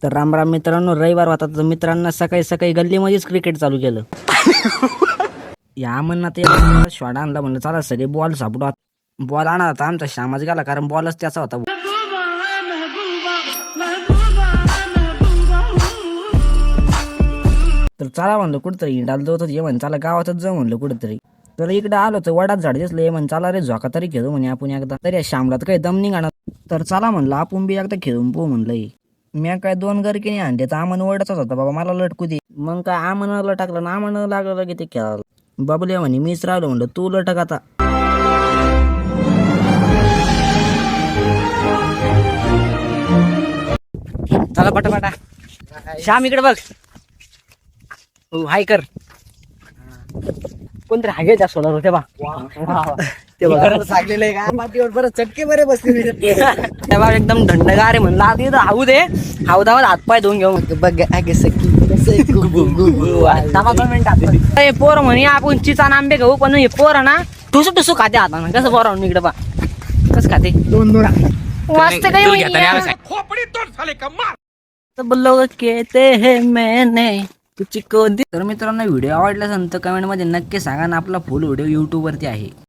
तर राम राम मित्रांनो, रविवार होता तर मित्रांना सकाळी सकाळी गल्लीमध्येच क्रिकेट चालू केलं. या म्हणणार ते शॉट आणला, म्हणलं चला सगळे बॉल सापडू. बॉल आणा होता आमचा श्यामाच गेला, कारण बॉलच त्याचा होता. तर चला म्हणलं कुठतरी हिंडायला जाऊ, तर ये म्हण चला गावातच जाऊ म्हणलं कुठतरी. तर इकडे आलो तर वडात झाड दिसलं, ये म्हण चला रे झोका तरी खेळू म्हणे आपण एकदा. तरी श्यामला तर काही दम निघाणार, तर चला म्हणलं आपण बी एकदा खेळून पोहू म्हणलं. मी काय 2 गरकीने आणले तर आमन ओरडाचाच होता, बाबा मला लटकू दे. मग काय आमनाला टाकलं ना, आमन लागलं की ते खेळायला. बाबूले म्हणे मीच राहिलो, म्हणलं तू लटक आता. चला पटापटा, श्याम इकडे बघ. हाय कर. कोणतरी हागे त्या सोलर होते बा, ते बघा सांगलेलं आहे का मातीवर बरं चटके बरे बसले. तेव्हा एकदम थंडगार आहे म्हणलं, आधी हाऊ दे, हाऊदावर हातपाय धुवून घेऊ. बघ पोर म्हणे आपण चिचान आंबे घेऊ, पण हे पोर ना टुसू टुसू खाते हातानं. कसं पोर इकडे बा कसं खाते, 2 वाजते काही कहते हैं मैंने तुझको. तर मित्रांनो, व्हिडिओ आवडल्यास कमेंट मध्ये नक्की सांगा ना, आपला फुल व्हिडिओ YouTube वरती आहे.